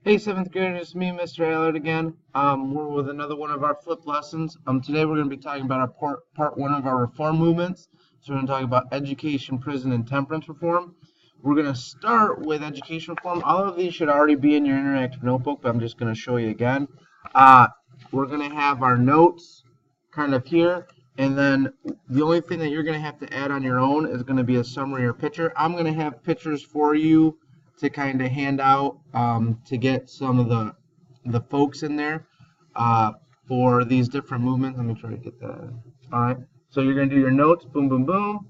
Hey, seventh graders, it's me, Mr. Allard again. We're with another one of our flip lessons. Today we're going to be talking about our part one of our reform movements. So we're going to talk about education, prison, and temperance reform. We're going to start with education reform. All of these should already be in your interactive notebook, but I'm just going to show you again. We're going to have our notes kind of here, and then the only thing that you're going to have to add on your own is going to be a summary or picture. I'm going to have pictures for you to kind of hand out to get some of the folks in there for these different movements. Let me try to get that. All right. So you're going to do your notes, boom, boom, boom.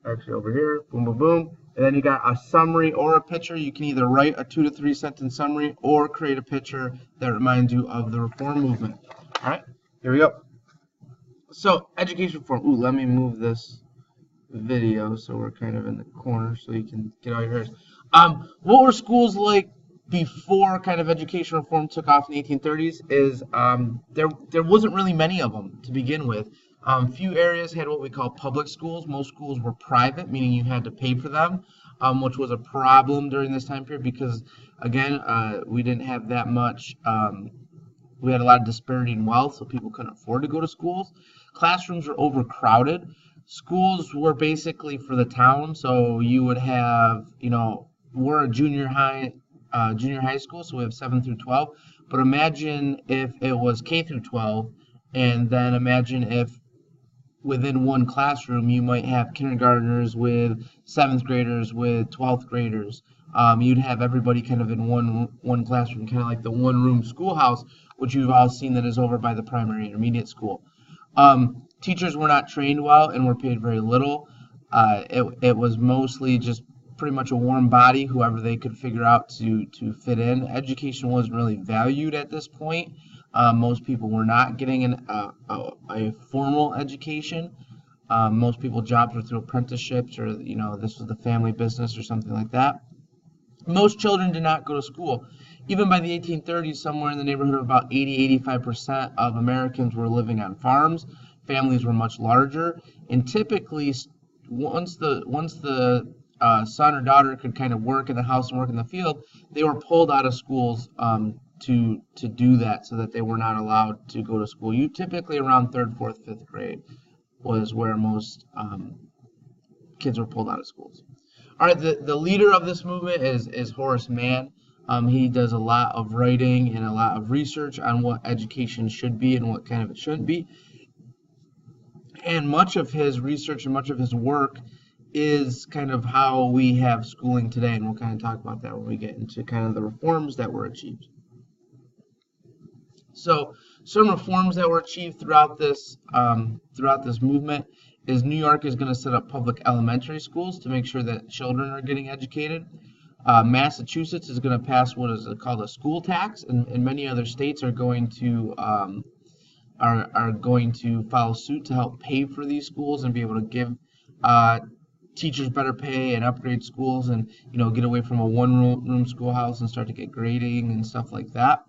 Actually, over here, boom, boom, boom. And then you got a summary or a picture. You can either write a 2 to 3 sentence summary or create a picture that reminds you of the reform movement. All right. Here we go. So education reform. Ooh, let me move this video so we're kind of in the corner so you can get all your hairs. What were schools like before kind of education reform took off in the 1830s is there wasn't really many of them to begin with. Few areas had what we call public schools. Most schools were private, meaning you had to pay for them, which was a problem during this time period because, again, we didn't have that much. We had a lot of disparity in wealth, so people couldn't afford to go to schools. Classrooms were overcrowded. Schools were basically for the town, so you would have, we're a junior high school, so we have 7 through 12. But imagine if it was K through 12, and then imagine if within one classroom you might have kindergartners with 7th graders with 12th graders. You'd have everybody kind of in one classroom, kind of like the one-room schoolhouse, which you've all seen that is over by the primary intermediate school. Teachers were not trained well and were paid very little. It was mostly just pretty much a warm body, whoever they could figure out to fit in. Education wasn't really valued at this point. Most people were not getting a formal education. Most people jobs were through apprenticeships, or this was the family business or something like that. Most children did not go to school. Even by the 1830s, somewhere in the neighborhood of about 80–85% of Americans were living on farms. Families were much larger, and typically, once the son or daughter could kind of work in the house and work in the field, they were pulled out of schools to do that, so that they were not allowed to go to school. You typically around 3rd, 4th, 5th grade was where most kids were pulled out of schools. All right, the leader of this movement is Horace Mann. He does a lot of writing and a lot of research on what education should be and what kind of it shouldn't be. And much of his research and much of his work is kind of how we have schooling today, and we'll kind of talk about that when we get into kind of the reforms that were achieved. So some reforms that were achieved throughout this movement is New York is going to set up public elementary schools to make sure that children are getting educated. Massachusetts is going to pass what is called a school tax, and many other states are going to follow suit to help pay for these schools and be able to give teachers better pay and upgrade schools, and get away from a one-room schoolhouse and start to get grading and stuff like that.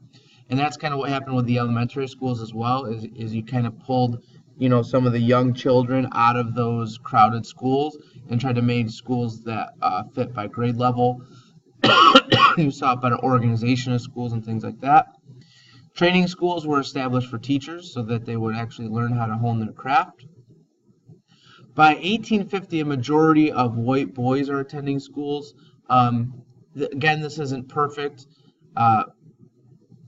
And that's kind of what happened with the elementary schools as well, is you kind of pulled some of the young children out of those crowded schools and tried to make schools that fit by grade level. You saw better organization of schools and things like that. Training schools were established for teachers so that they would actually learn how to hone their craft. By 1850, a majority of white boys are attending schools. Again, this isn't perfect.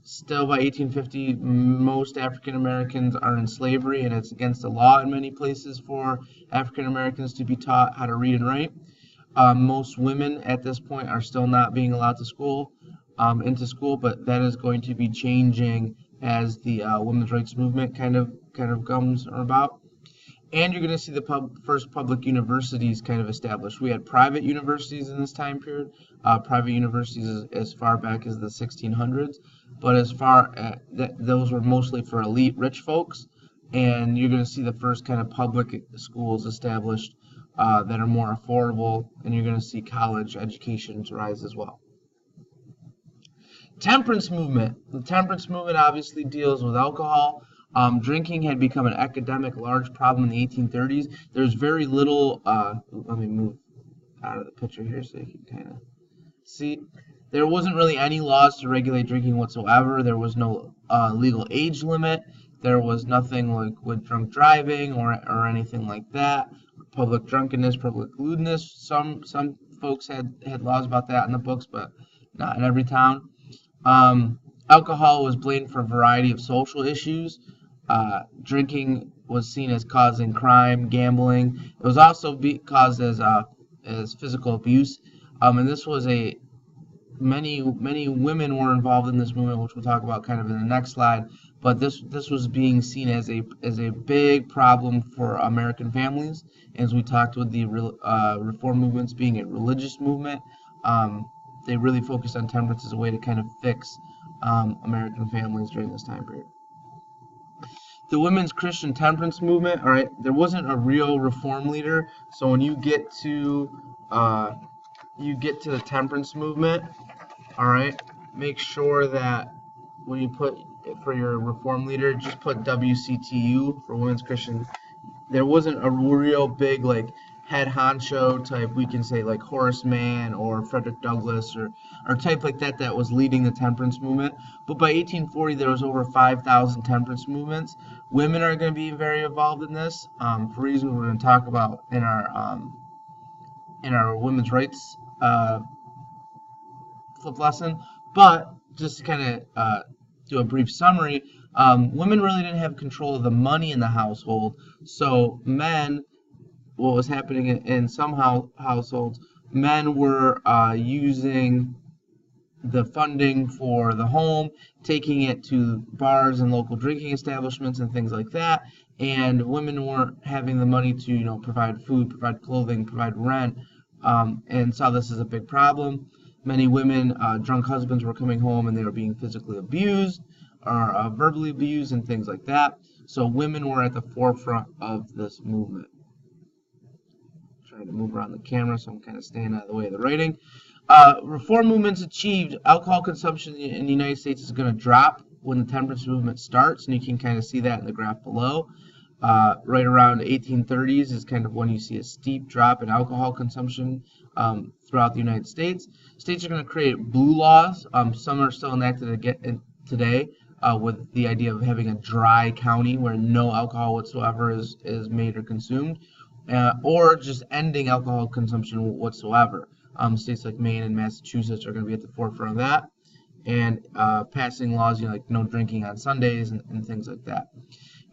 Still, by 1850, most African Americans are in slavery, and it's against the law in many places for African Americans to be taught how to read and write. Most women at this point are still not being allowed into school, but that is going to be changing as the women's rights movement kind of comes about. And you're going to see the first public universities kind of established. We had private universities in this time period, private universities as far back as the 1600s, but as far as those were mostly for elite rich folks. And you're going to see the first kind of public schools established that are more affordable, and you're going to see college educations rise as well. Temperance movement. The temperance movement obviously deals with alcohol. Drinking had become an epidemic large problem in the 1830s. There's very little, let me move out of the picture here so you can kind of see. There wasn't really any laws to regulate drinking whatsoever. There was no legal age limit. There was nothing like with drunk driving or anything like that. Public drunkenness, public lewdness. Some folks had laws about that in the books, but not in every town. Alcohol was blamed for a variety of social issues. Drinking was seen as causing crime, gambling. It was also caused as physical abuse. And this was many women were involved in this movement, which we'll talk about kind of in the next slide. But this was being seen as a big problem for American families. As we talked with the reform movements being a religious movement, they really focused on temperance as a way to kind of fix American families during this time period. The women's Christian temperance movement, all right, there wasn't a real reform leader. So when you get to the temperance movement, all right, make sure that when you put for your reform leader, just put WCTU for Women's Christian. There wasn't a real big like head honcho type, we can say like Horace Mann or Frederick Douglass or type like that was leading the temperance movement. But by 1840 there was over 5,000 temperance movements. Women are going to be very involved in this for reasons we're going to talk about in our women's rights flip lesson. But just to kind of do a brief summary, women really didn't have control of the money in the household. So men, what was happening in some households, men were using the funding for the home, taking it to bars and local drinking establishments and things like that, and women weren't having the money to provide food, provide clothing, provide rent, and saw this as a big problem. Many women, drunk husbands were coming home and they were being physically abused or verbally abused and things like that. So women were at the forefront of this movement. Trying to move around the camera, so I'm kind of staying out of the way of the writing. Reform movements achieved. Alcohol consumption in the United States is going to drop when the temperance movement starts, and you can kind of see that in the graph below. Right around 1830s is kind of when you see a steep drop in alcohol consumption throughout the United States. States are going to create blue laws. Some are still enacted today with the idea of having a dry county where no alcohol whatsoever is made or consumed, or just ending alcohol consumption whatsoever. States like Maine and Massachusetts are going to be at the forefront of that, and passing laws like no drinking on Sundays and things like that.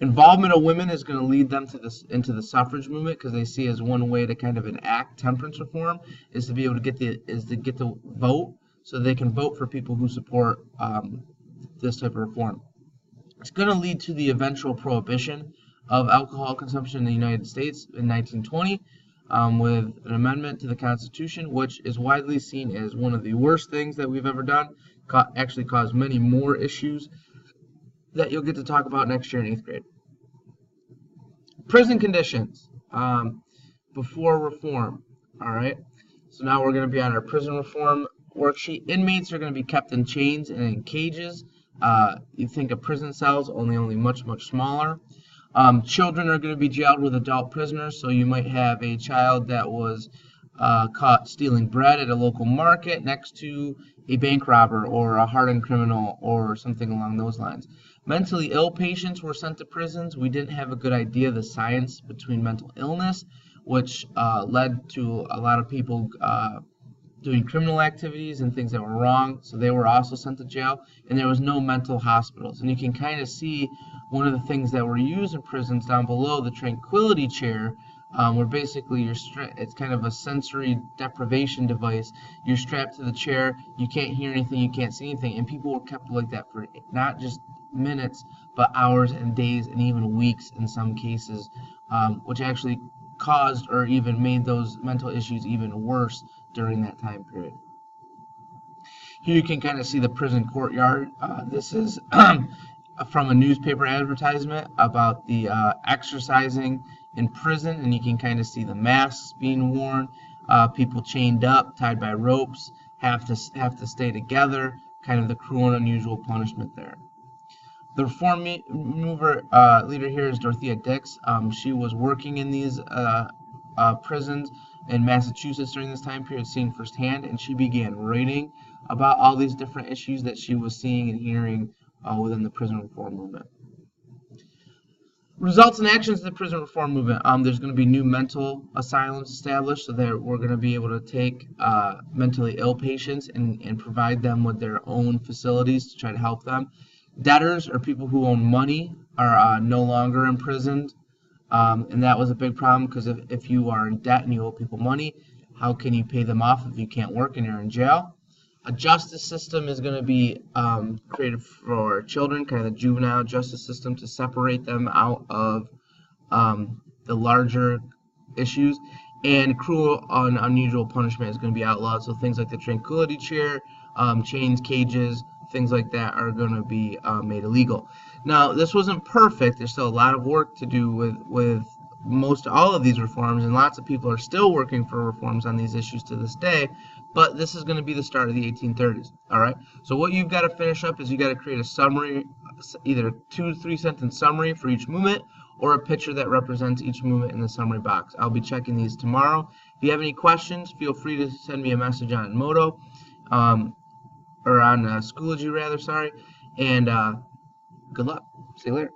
Involvement of women is going to lead them into the suffrage movement, because they see as one way to kind of enact temperance reform is to be able to get the vote, so they can vote for people who support this type of reform. It's going to lead to the eventual prohibition of alcohol consumption in the United States in 1920 with an amendment to the Constitution, which is widely seen as one of the worst things that we've ever done. Actually caused many more issues that you'll get to talk about next year in 8th grade. Prison conditions before reform. All right, so now we're going to be on our prison reform worksheet. Inmates are going to be kept in chains and in cages. You think of prison cells, only much smaller. Children are going to be jailed with adult prisoners, so you might have a child that was caught stealing bread at a local market next to a bank robber or a hardened criminal or something along those lines. Mentally ill patients were sent to prisons. We didn't have a good idea of the science between mental illness, which led to a lot of people doing criminal activities and things that were wrong, so they were also sent to jail, and there was no mental hospitals. And you can kind of see one of the things that were used in prisons down below, the tranquility chair, where basically it's kind of a sensory deprivation device. You're strapped to the chair, you can't hear anything, you can't see anything, and people were kept like that for not just minutes, but hours and days and even weeks in some cases, which actually caused or even made those mental issues even worse during that time period. Here you can kind of see the prison courtyard. This is from a newspaper advertisement about the exercising in prison, and you can kind of see the masks being worn, people chained up, tied by ropes, have to stay together, kind of the cruel and unusual punishment there. The reform leader here is Dorothea Dix. She was working in these prisons in Massachusetts during this time period, seeing firsthand, and she began writing about all these different issues that she was seeing and hearing within the prison reform movement. Results and actions of the prison reform movement. There's going to be new mental asylums established, so that we're going to be able to take mentally ill patients and provide them with their own facilities to try to help them. Debtors, or people who own money, are no longer imprisoned, and that was a big problem, because if you are in debt and you owe people money, how can you pay them off if you can't work and you're in jail? A justice system is going to be created for children, kind of the juvenile justice system, to separate them out of the larger issues. And cruel and unusual punishment is going to be outlawed. So things like the tranquility chair, chains, cages, things like that are going to be made illegal. Now, this wasn't perfect. There's still a lot of work to do with most all of these reforms, and lots of people are still working for reforms on these issues to this day, but this is going to be the start of the 1830s. All right, so what you've got to finish up is you got to create a summary, either 2 to 3 sentence summary for each movement, or a picture that represents each movement in the summary box. I'll be checking these tomorrow. If you have any questions, feel free to send me a message on Moto, or on Schoology rather, sorry, and good luck. See you later.